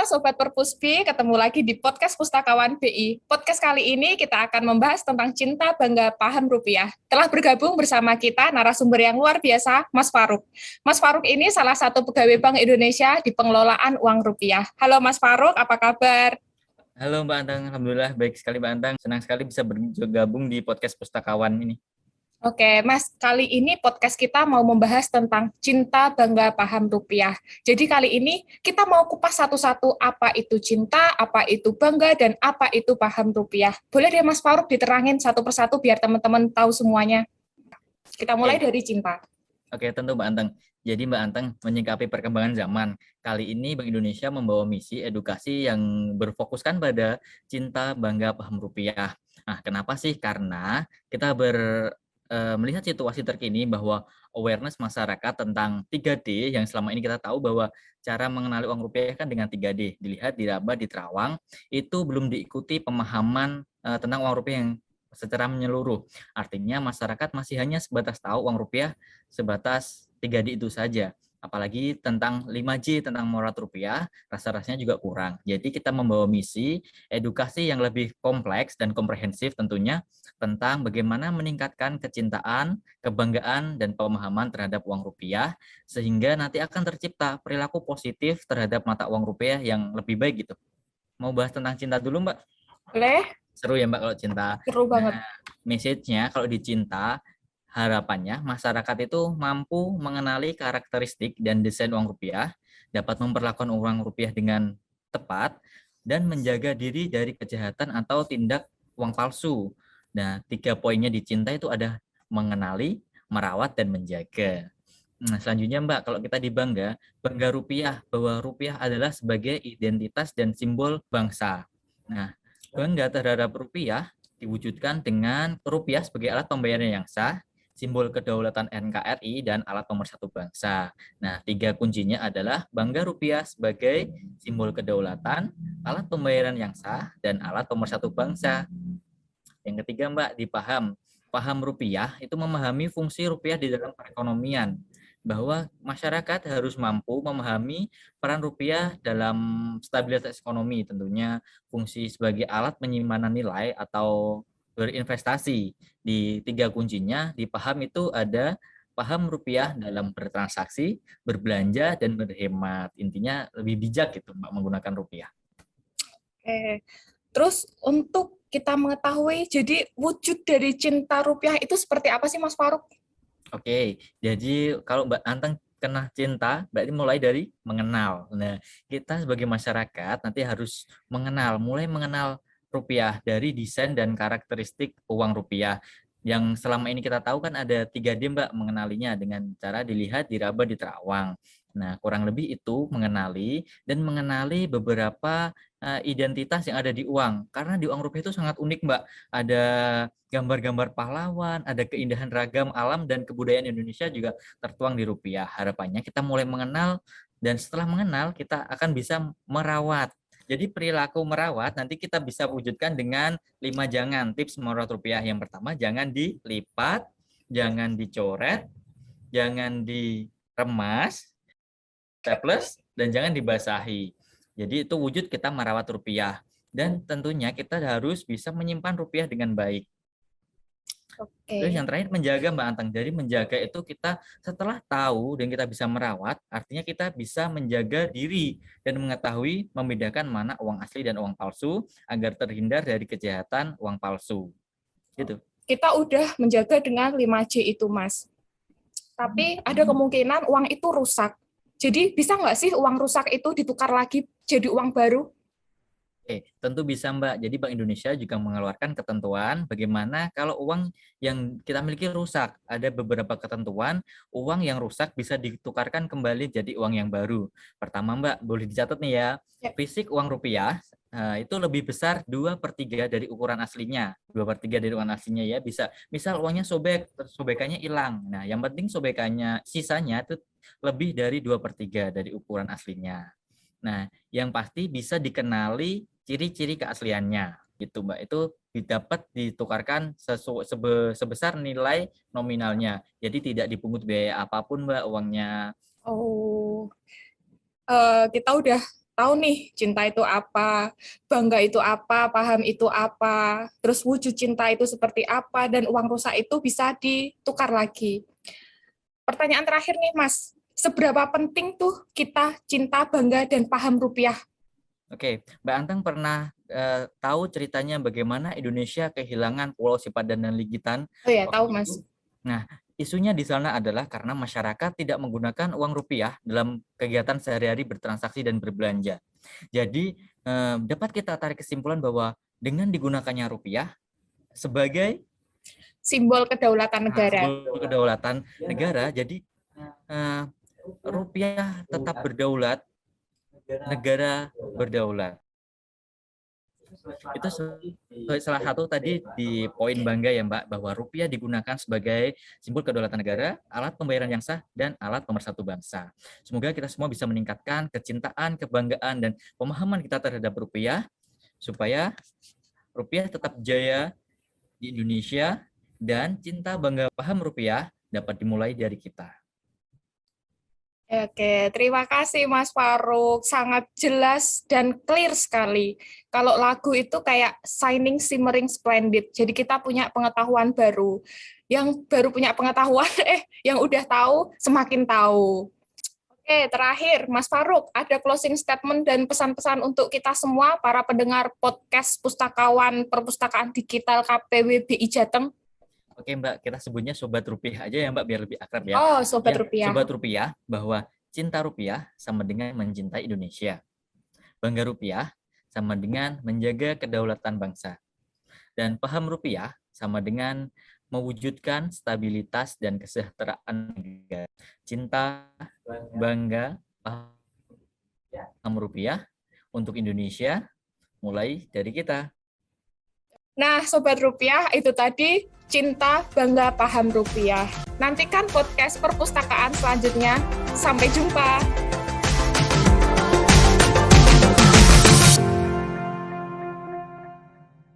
Sobat Perpuspi, ketemu lagi di podcast Pustakawan BI. Podcast kali ini kita akan membahas tentang cinta, bangga, paham rupiah. Telah bergabung bersama kita narasumber yang luar biasa, Mas Faruk. Mas Faruk ini salah satu pegawai Bank Indonesia di pengelolaan uang rupiah. Halo Mas Faruk, apa kabar? Halo Mbak Antang, Alhamdulillah baik sekali Mbak Antang. Senang sekali bisa bergabung di podcast Pustakawan ini. Oke, Mas, kali ini podcast kita mau membahas tentang cinta, bangga, paham rupiah. Jadi kali ini kita mau kupas satu-satu apa itu cinta, apa itu bangga, dan apa itu paham rupiah. Boleh deh Mas Faruk diterangin satu persatu biar teman-teman tahu semuanya. Kita mulai dari cinta. Oke, tentu Mbak Antang. Jadi Mbak Antang menyikapi perkembangan zaman. Kali ini Bank Indonesia membawa misi edukasi yang berfokuskan pada cinta, bangga, paham rupiah. Nah, kenapa sih? Karena kita melihat situasi terkini bahwa awareness masyarakat tentang 3D yang selama ini kita tahu bahwa cara mengenali uang rupiah kan dengan 3D, dilihat, diraba, diterawang, itu belum diikuti pemahaman tentang uang rupiah yang secara menyeluruh. Artinya masyarakat masih hanya sebatas tahu uang rupiah sebatas 3D itu saja. Apalagi tentang 5J, tentang morat rupiah, rasa-rasanya juga kurang. Jadi kita membawa misi edukasi yang lebih kompleks dan komprehensif tentunya tentang bagaimana meningkatkan kecintaan, kebanggaan, dan pemahaman terhadap uang rupiah, sehingga nanti akan tercipta perilaku positif terhadap mata uang rupiah yang lebih baik gitu. Mau bahas tentang cinta dulu Mbak? Boleh? Seru ya Mbak kalau cinta. Seru banget. Nah, message-nya kalau di cinta, harapannya masyarakat itu mampu mengenali karakteristik dan desain uang rupiah, dapat memperlakukan uang rupiah dengan tepat, dan menjaga diri dari kejahatan atau tindak uang palsu. Nah, 3 poinnya di cinta itu ada mengenali, merawat, dan menjaga. Nah, selanjutnya Mbak, kalau kita di bangga rupiah, bahwa rupiah adalah sebagai identitas dan simbol bangsa. Nah, bangga terhadap rupiah diwujudkan dengan rupiah sebagai alat pembayaran yang sah, simbol kedaulatan NKRI, dan alat pemersatu bangsa. Nah, 3 kuncinya adalah bangga rupiah sebagai simbol kedaulatan, alat pembayaran yang sah, dan alat pemersatu bangsa. Yang ketiga, Mbak, dipaham. Paham rupiah itu memahami fungsi rupiah di dalam perekonomian, bahwa masyarakat harus mampu memahami peran rupiah dalam stabilitas ekonomi, tentunya fungsi sebagai alat penyimpanan nilai atau berinvestasi. Di 3 kuncinya, dipaham itu ada paham rupiah dalam bertransaksi, berbelanja, dan berhemat. Intinya lebih bijak gitu Mbak menggunakan rupiah. Oke. Terus untuk kita mengetahui, jadi wujud dari cinta rupiah itu seperti apa sih Mas Faruk? Oke, jadi kalau Mbak Anteng kena cinta, berarti mulai dari mengenal. Nah, kita sebagai masyarakat nanti harus mulai mengenal rupiah dari desain dan karakteristik uang rupiah. Yang selama ini kita tahu kan ada 3D Mbak mengenalinya dengan cara dilihat, diraba, diterawang. Nah, kurang lebih itu mengenali beberapa identitas yang ada di uang. Karena di uang rupiah itu sangat unik Mbak. Ada gambar-gambar pahlawan, ada keindahan ragam alam dan kebudayaan Indonesia juga tertuang di rupiah. Harapannya kita mulai mengenal, dan setelah mengenal kita akan bisa merawat. Jadi perilaku merawat nanti kita bisa wujudkan dengan 5 jangan tips merawat rupiah. Yang pertama, jangan dilipat, jangan dicoret, jangan diremas, staples, dan jangan dibasahi. Jadi itu wujud kita merawat rupiah. Dan tentunya kita harus bisa menyimpan rupiah dengan baik. Terus yang terakhir menjaga Mbak Antang. Jadi menjaga itu kita setelah tahu dan kita bisa merawat, artinya kita bisa menjaga diri dan mengetahui membedakan mana uang asli dan uang palsu agar terhindar dari kejahatan uang palsu. Gitu. Kita udah menjaga dengan 5J itu, Mas. Tapi ada kemungkinan uang itu rusak. Jadi bisa nggak sih uang rusak itu ditukar lagi jadi uang baru? Oke, tentu bisa Mbak. Jadi Bank Indonesia juga mengeluarkan ketentuan bagaimana kalau uang yang kita miliki rusak. Ada beberapa ketentuan, uang yang rusak bisa ditukarkan kembali jadi uang yang baru. Pertama Mbak, boleh dicatat nih ya, fisik uang rupiah itu lebih besar 2/3 dari ukuran aslinya. 2/3 dari ukuran aslinya ya, bisa. Misal uangnya sobek, sobekannya hilang. Nah, yang penting sobekannya, sisanya itu lebih dari 2/3 dari ukuran aslinya. Nah, yang pasti bisa dikenali ciri-ciri keasliannya gitu Mbak. Itu dapat ditukarkan sebesar nilai nominalnya. Jadi tidak dipungut biaya apapun Mbak uangnya. Oh, kita udah tahu nih cinta itu apa, bangga itu apa, paham itu apa, terus wujud cinta itu seperti apa, dan uang rusak itu bisa ditukar lagi. Pertanyaan terakhir nih Mas, seberapa penting tuh kita cinta, bangga, dan paham rupiah? Oke, Mbak Anteng pernah tahu ceritanya bagaimana Indonesia kehilangan Pulau Sipadan dan Ligitan? Oh ya, tahu waktu Mas. itu? Nah, isunya di sana adalah karena masyarakat tidak menggunakan uang rupiah dalam kegiatan sehari-hari bertransaksi dan berbelanja. Jadi, dapat kita tarik kesimpulan bahwa dengan digunakannya rupiah sebagai Simbol kedaulatan negara. simbol kedaulatan negara, jadi rupiah tetap berdaulat, negara berdaulat. Itu salah satu tadi di poin bangga ya Mbak, bahwa rupiah digunakan sebagai simbol kedaulatan negara, alat pembayaran yang sah, dan alat pemersatu bangsa. Semoga kita semua bisa meningkatkan kecintaan, kebanggaan, dan pemahaman kita terhadap rupiah, supaya rupiah tetap jaya di Indonesia, dan cinta, bangga, paham rupiah dapat dimulai dari kita. Oke, terima kasih Mas Faruk. Sangat jelas dan clear sekali. Kalau lagu itu kayak Shining, Shimmering, Splendid. Jadi kita punya pengetahuan baru. Yang baru punya pengetahuan, yang udah tahu semakin tahu. Oke, terakhir Mas Faruk, ada closing statement dan pesan-pesan untuk kita semua, para pendengar podcast Pustakawan Perpustakaan Digital KPW BI Jateng. Oke Mbak, kita sebutnya Sobat Rupiah aja ya Mbak, biar lebih akrab ya. Oh, Sobat Ya, Rupiah. Sobat Rupiah, bahwa cinta rupiah sama dengan mencintai Indonesia. Bangga rupiah sama dengan menjaga kedaulatan bangsa. Dan paham rupiah sama dengan mewujudkan stabilitas dan kesejahteraan negara. Cinta, bangga, paham rupiah untuk Indonesia mulai dari kita. Nah, Sobat Rupiah, itu tadi cinta, bangga, paham rupiah. Nantikan podcast perpustakaan selanjutnya. Sampai jumpa.